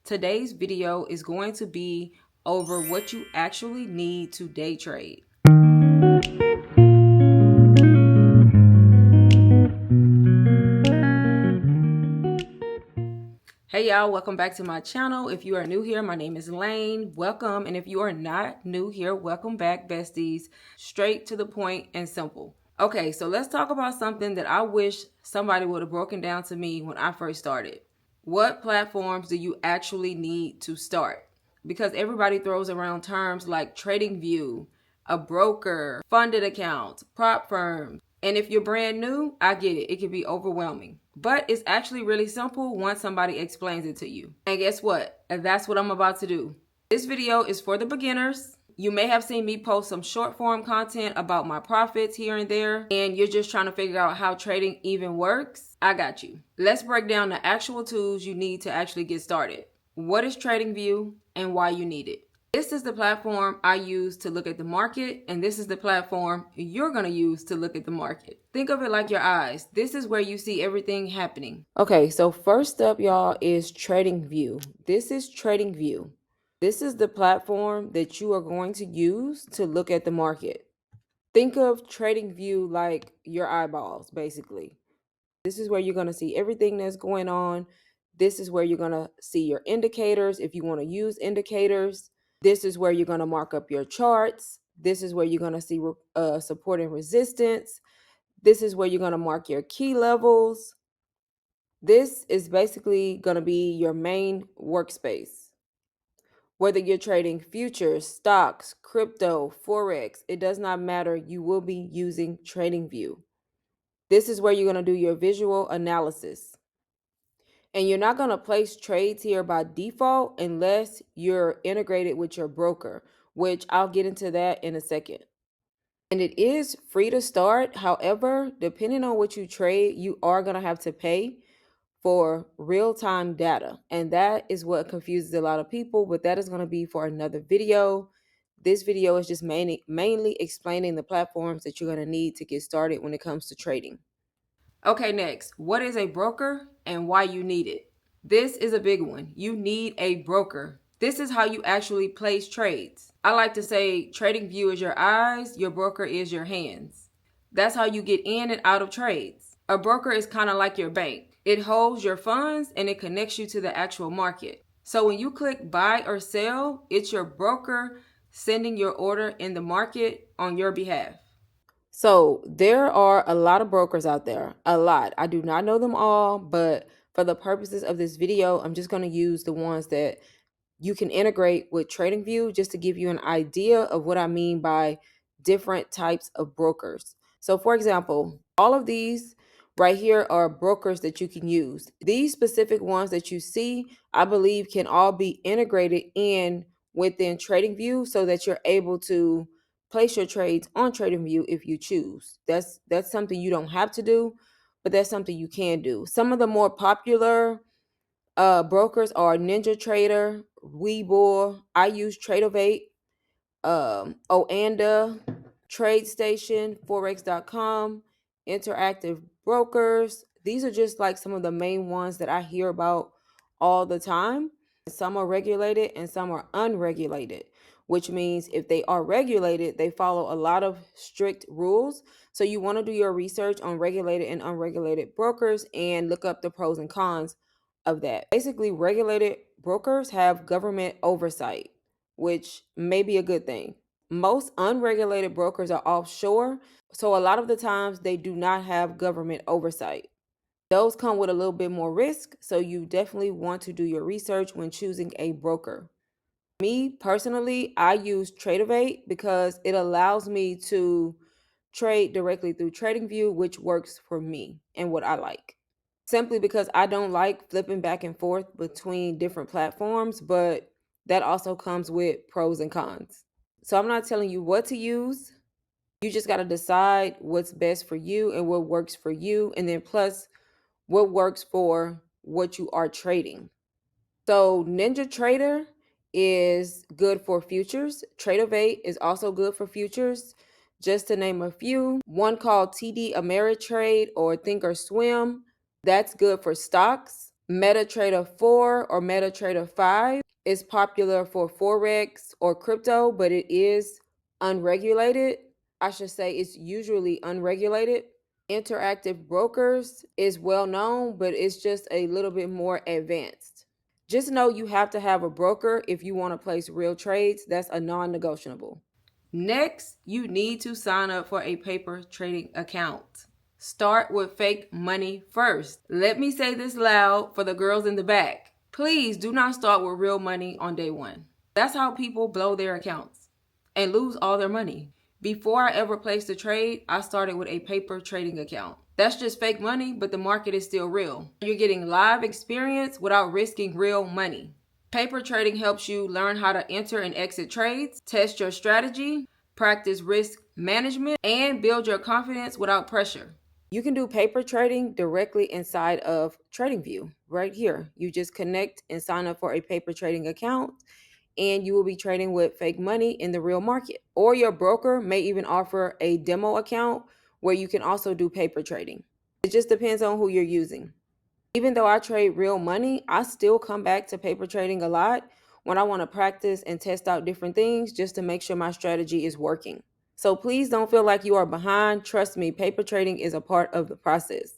Today's video is going to be over what you actually need to day trade. Hey y'all, welcome back to my channel. If you are new here, my name is Lane. Welcome. And if you are not new here, welcome back, besties. Straight to the point and simple. Okay, so let's talk about something that I wish somebody would have broken down to me when I first started. What platforms do you actually need to start? Because everybody throws around terms like TradingView, a broker, funded accounts, prop firms. And if you're brand new, I get it. It can be overwhelming. But it's actually really simple once somebody explains it to you. And guess what? That's what I'm about to do. This video is for the beginners. You may have seen me post some short form content about my profits here and there, and you're just trying to figure out how trading even works. I got you. Let's break down the actual tools you need to actually get started. What is TradingView and why you need it? This is the platform I use to look at the market, and this is the platform you're going to use to look at the market. Think of it like your eyes. This is where you see everything happening. Okay, so first up, y'all, is TradingView. This is TradingView. This is the platform that you are going to use to look at the market. Think of TradingView like your eyeballs, basically. This is where you're going to see everything that's going on. This is where you're going to see your indicators if you want to use indicators. This is where you're going to mark up your charts. This is where you're going to see support and resistance. This is where you're going to mark your key levels. This is basically going to be your main workspace. Whether you're trading futures, stocks, crypto, forex, it does not matter. You will be using TradingView. This is where you're going to do your visual analysis. And you're not going to place trades here by default unless you're integrated with your broker, which I'll get into that in a second. And it is free to start. However, depending on what you trade, you are going to have to pay for real-time data. And that is what confuses a lot of people, but that is going to be for another video. This video is just mainly explaining the platforms that you're going to need to get started when it comes to trading. Okay, next, what is a broker and why you need it? This is a big one. You need a broker. This is how you actually place trades. I like to say TradingView is your eyes, your broker is your hands. That's how you get in and out of trades. A broker is kind of like your bank. It holds your funds and it connects you to the actual market. So when you click buy or sell, it's your broker sending your order in the market on your behalf. So there are a lot of brokers out there, a lot. I do not know them all, but for the purposes of this video, I'm just going to use the ones that you can integrate with TradingView just to give you an idea of what I mean by different types of brokers. So for example, all of these right here are brokers that you can use. These specific ones that you see, I believe can all be integrated in within TradingView so that you're able to place your trades on TradingView if you choose. That's something you don't have to do, but that's something you can do. Some of the more popular brokers are Ninja Trader, Webull. I use Tradeovate, Oanda, TradeStation, Forex.com, Interactive Brokers. These are just like some of the main ones that I hear about all the time. Some are regulated and some are unregulated, which means if they are regulated, they follow a lot of strict rules. So you want to do your research on regulated and unregulated brokers and look up the pros and cons of that. Basically, regulated brokers have government oversight, which may be a good thing. Most unregulated brokers are offshore, so a lot of the times they do not have government oversight. Those come with a little bit more risk, so you definitely want to do your research when choosing a broker. Me personally, I use Tradeovate because it allows me to trade directly through TradingView, which works for me and what I like. Simply because I don't like flipping back and forth between different platforms, but that also comes with pros and cons. So I'm not telling you what to use. You just got to decide what's best for you and what works for you, and then plus what works for what you are trading. So Ninja Trader is good for futures. Tradeovate is also good for futures. Just to name a few, one called TD Ameritrade or Thinkorswim, that's good for stocks. MetaTrader 4 or MetaTrader 5 is popular for Forex or crypto, but it is unregulated. I should say it's usually unregulated. Interactive Brokers is well known, but it's just a little bit more advanced. Just know you have to have a broker if you want to place real trades. That's a non-negotiable. Next, you need to sign up for a paper trading account. Start with fake money first. Let me say this loud for the girls in the back. Please do not start with real money on day one. That's how people blow their accounts and lose all their money. Before I ever placed a trade, I started with a paper trading account. That's just fake money, but the market is still real. You're getting live experience without risking real money. Paper trading helps you learn how to enter and exit trades, test your strategy, practice risk management, and build your confidence without pressure. You can do paper trading directly inside of TradingView right here. You just connect and sign up for a paper trading account, and you will be trading with fake money in the real market. Or your broker may even offer a demo account where you can also do paper trading. It just depends on who you're using. Even though I trade real money, I still come back to paper trading a lot when I want to practice and test out different things just to make sure my strategy is working. So please don't feel like you are behind. Trust me, paper trading is a part of the process.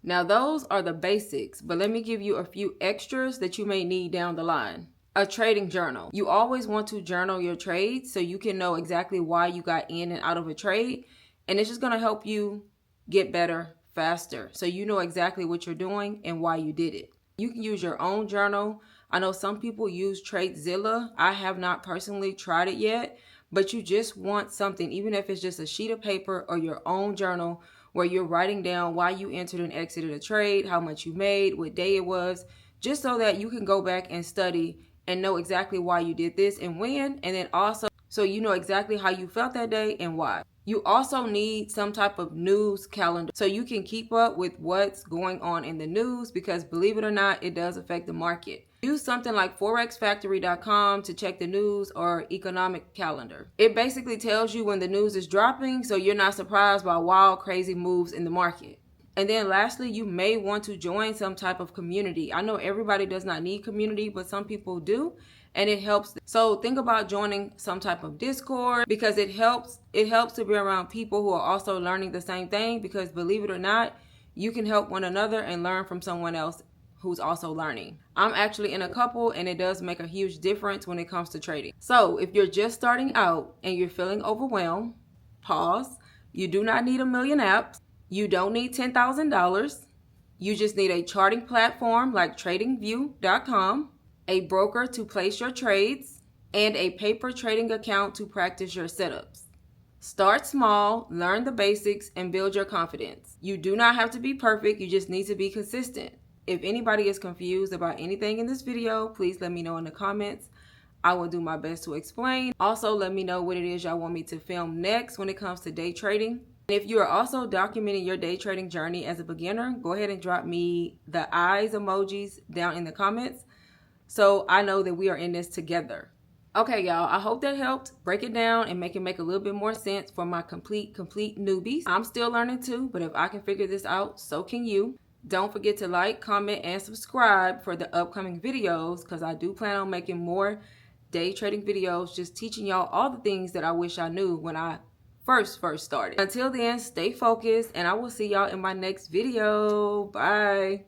Now, those are the basics, but let me give you a few extras that you may need down the line. A trading journal. You always want to journal your trades so you can know exactly why you got in and out of a trade, and it's just going to help you get better faster so you know exactly what you're doing and why you did it. You can use your own journal. I know some people use TradeZilla. I have not personally tried it yet, but you just want something, even if it's just a sheet of paper or your own journal where you're writing down why you entered and exited a trade, how much you made, what day it was, just so that you can go back and study and know exactly why you did this and when, and then also so you know exactly how you felt that day and why. You also need some type of news calendar so you can keep up with what's going on in the news, because believe it or not, it does affect the market. Use something like forexfactory.com to check the news, or economic calendar. It basically tells you when the news is dropping so you're not surprised by wild, crazy moves in the market. And then lastly, you may want to join some type of community. I know everybody does not need community, but some people do, and it helps. So think about joining some type of Discord, because it helps to be around people who are also learning the same thing, because believe it or not, you can help one another and learn from someone else who's also learning. I'm actually in a couple, and it does make a huge difference when it comes to trading. So if you're just starting out and you're feeling overwhelmed, pause. You do not need a million apps. You don't need $10,000. You just need a charting platform like TradingView.com, a broker to place your trades, and a paper trading account to practice your setups. Start small, learn the basics, and build your confidence. You do not have to be perfect. You just need to be consistent. If anybody is confused about anything in this video, please let me know in the comments. I will do my best to explain. Also, let me know what it is y'all want me to film next when it comes to day trading. And if you are also documenting your day trading journey as a beginner, go ahead and drop me the eyes emojis down in the comments so I know that we are in this together. Okay, y'all, I hope that helped break it down and make it make a little bit more sense for my complete newbies. I'm still learning too, but if I can figure this out, so can you. Don't forget to like, comment, and subscribe for the upcoming videos, because I do plan on making more day trading videos, just teaching y'all all the things that I wish I knew when I first started. Until then, stay focused, and I will see y'all in my next video. Bye.